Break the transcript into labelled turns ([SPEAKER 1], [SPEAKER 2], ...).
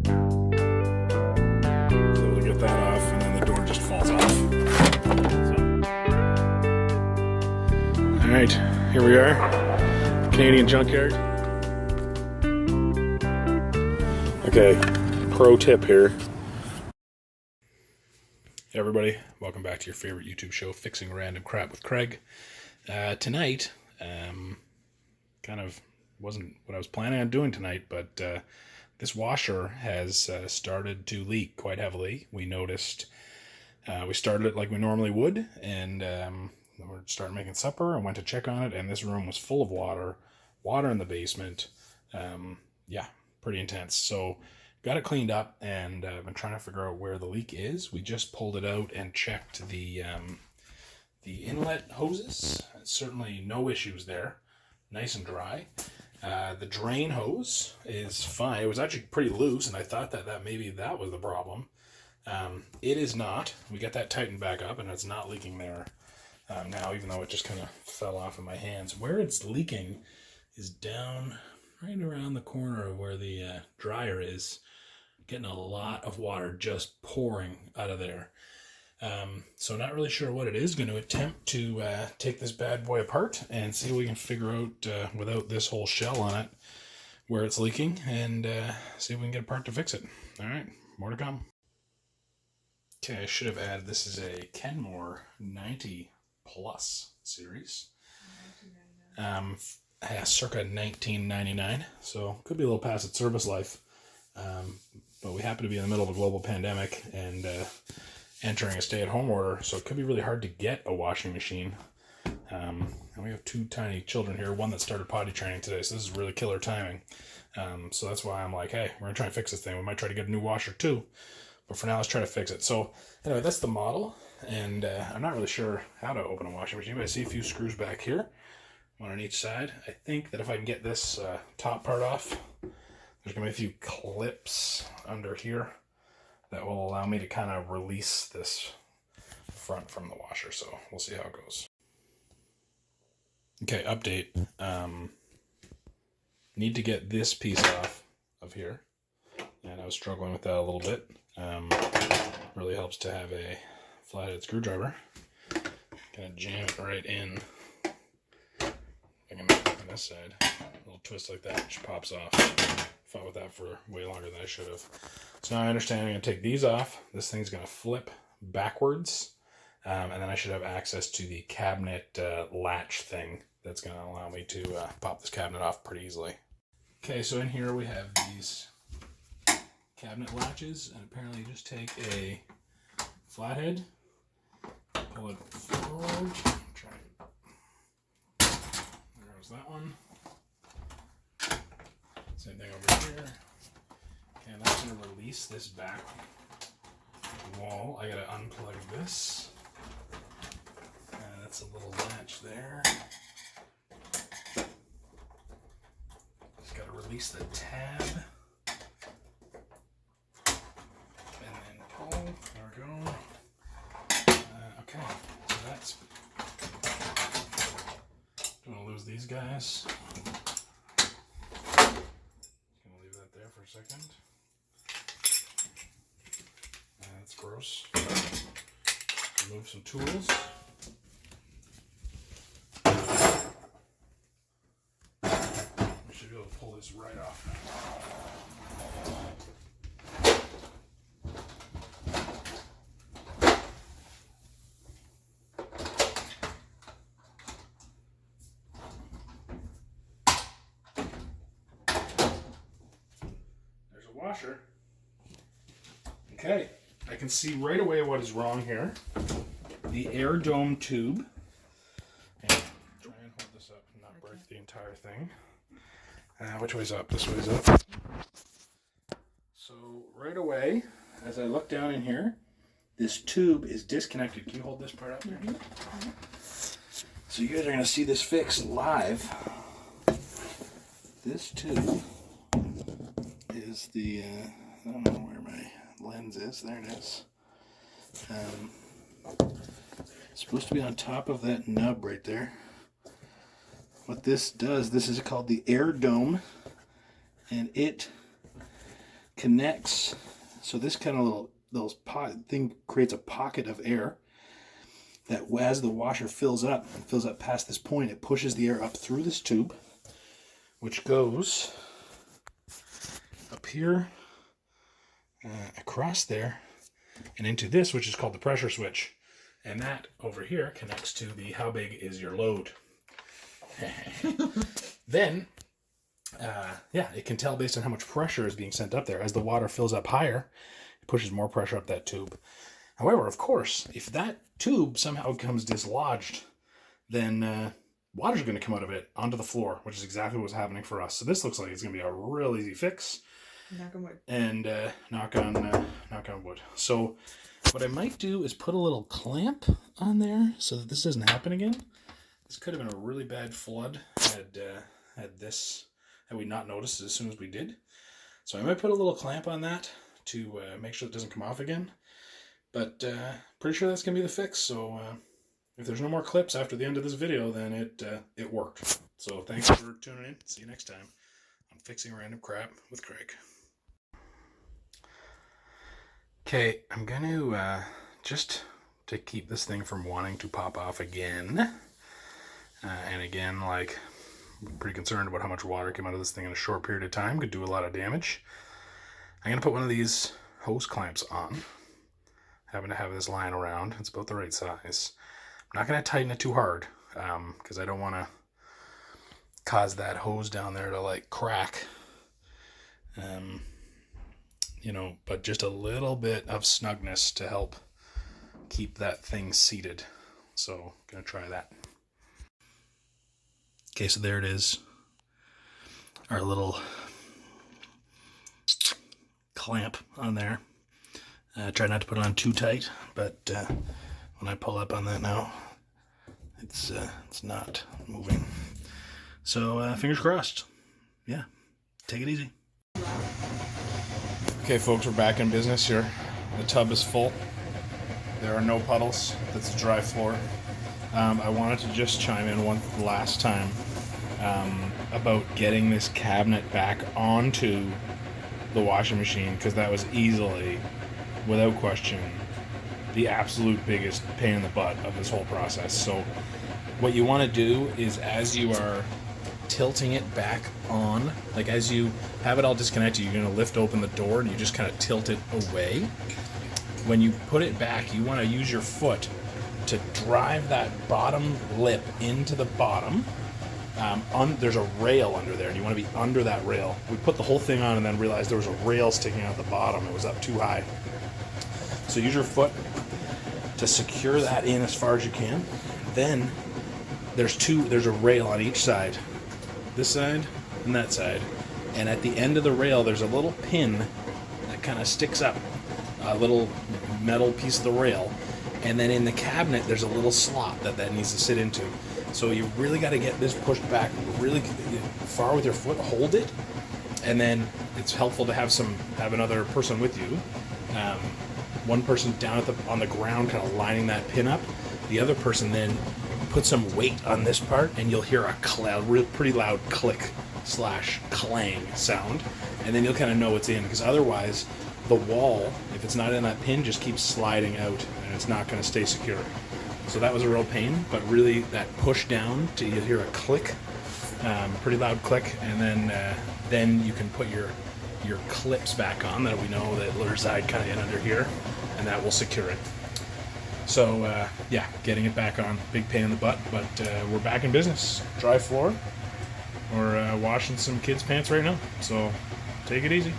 [SPEAKER 1] Able to get that off, and then the door just falls off. So. Alright, here we are. Canadian junkyard. Okay, pro tip here. Hey everybody, welcome back to your favorite YouTube show, Fixing Random Crap with Craig. Tonight, kind of wasn't what I was planning on doing tonight, but this washer has started to leak quite heavily. We noticed, we started it like we normally would, and we started making supper and went to check on it, and this room was full of water in the basement. Yeah, pretty intense. So got it cleaned up, and I've been trying to figure out where the leak is. We just pulled it out and checked the inlet hoses. Certainly no issues there. Nice and dry. The drain hose is fine. It was actually pretty loose, and I thought that maybe that was the problem. It is not. We got that tightened back up, and it's not leaking there now, even though it just kind of fell off in my hands. Where it's leaking is down right around the corner of where the dryer is. Getting a lot of water just pouring out of there. So not really sure what it is. Going to attempt to take this bad boy apart and see what we can figure out without this whole shell on it where it's leaking, and see if we can get a part to fix it. All right, more to come. Okay, I should have added this is a Kenmore 90 Plus series. Circa 1999, so could be a little past its service life. But we happen to be in the middle of a global pandemic and entering a stay-at-home order, so it could be really hard to get a washing machine. And we have two tiny children here, one that started potty training today, so this is really killer timing. So that's why I'm like, hey, we're going to try and fix this thing. We might try to get a new washer too, but for now, let's try to fix it. So anyway, that's the model, and I'm not really sure how to open a washing machine, but I see a few screws back here, one on each side. I think that if I can get this top part off, there's going to be a few clips under here that will allow me to kind of release this front from the washer. So we'll see how it goes. Okay, update. Need to get this piece off of here. And I was struggling with that a little bit. Really helps to have a flathead screwdriver. Kind of jam it right in. I can make it on this side. A little twist like that, which pops off. Fought with that for way longer than I should have. So now I understand I'm going to take these off. This thing's going to flip backwards. And then I should have access to the cabinet latch thing that's going to allow me to pop this cabinet off pretty easily. Okay, so in here we have these cabinet latches. And apparently you just take a flathead, pull it forward. There's that one. Same thing over here. Okay, and that's going to release this back wall. I got to unplug this. And that's a little latch there. Just got to release the tab. And then pull. There we go. Okay, so that's... Don't want to lose these guys. For a second. That's gross. Remove some tools. We should be able to pull this right off now. Washer. Okay, I can see right away what is wrong here. The air dome tube. And try and hold this up and not break the entire thing. Which way's up? This way's up. So right away, as I look down in here, this tube is disconnected. Can you hold this part up there? So you guys are going to see this fixed live. This tube is the, I don't know where my lens is. There it is. It's supposed to be on top of that nub right there. What this does, this is called the air dome, and it connects. So this kind of little thing creates a pocket of air that as the washer fills up past this point, it pushes the air up through this tube, which goes up here, across there, and into this, which is called the pressure switch. And that over here connects to the how big is your load. Then, it can tell based on how much pressure is being sent up there. As the water fills up higher, it pushes more pressure up that tube. However, of course, if that tube somehow becomes dislodged, then water's going to come out of it onto the floor, which is exactly what's happening for us. So this looks like it's going to be a real easy fix.
[SPEAKER 2] Knock on wood.
[SPEAKER 1] And knock on wood. So what I might do is put a little clamp on there so that this doesn't happen again. This could have been a really bad flood had we not noticed it as soon as we did. So I might put a little clamp on that to make sure it doesn't come off again. But pretty sure that's going to be the fix. So if there's no more clips after the end of this video, then it worked. So thanks for tuning in. See you next time on Fixing Random Crap with Craig. Okay, I'm going to, just to keep this thing from wanting to pop off again, and again, like, I'm pretty concerned about how much water came out of this thing in a short period of time. Could do a lot of damage. I'm going to put one of these hose clamps on. Happen to have this lying around. It's about the right size. I'm not going to tighten it too hard, because I don't want to cause that hose down there to, like, crack. But just a little bit of snugness to help keep that thing seated. So, gonna try that. Okay, so there it is. Our little clamp on there. Try not to put it on too tight, but when I pull up on that now, it's not moving. So, fingers crossed. Yeah, take it easy. Okay, folks, we're back in business here. The tub is full. There are no puddles. That's a dry floor. I wanted to just chime in one last time about getting this cabinet back onto the washing machine, because that was easily, without question, the absolute biggest pain in the butt of this whole process. So what you want to do is, as you are tilting it back on, like as you have it all disconnected, you're going to lift open the door and you just kind of tilt it away. When you put it back, you want to use your foot to drive that bottom lip into the bottom. There's a rail under there, and you want to be under that rail. We put the whole thing on and then realized there was a rail sticking out the bottom. It was up too high. So use your foot to secure that in as far as you can. Then there's a rail on each side. This side and that side. And at the end of the rail, there's a little pin that kind of sticks up, a little metal piece of the rail. And then in the cabinet, there's a little slot that needs to sit into. So you really got to get this pushed back really far with your foot, hold it, and then it's helpful to have another person with you. One person down on the ground, kind of lining that pin up. The other person then put some weight on this part, and you'll hear a pretty loud click / clang sound, and then you'll kind of know it's in, because otherwise the wall, if it's not in that pin, just keeps sliding out and it's not going to stay secure. So that was a real pain, but really that push down till you hear a click, pretty loud click, and then you can put your clips back on that we know that reside kind of in under here, and that will secure it. So getting it back on, big pain in the butt, but we're back in business. Dry floor. We're washing some kids' pants right now, so take it easy.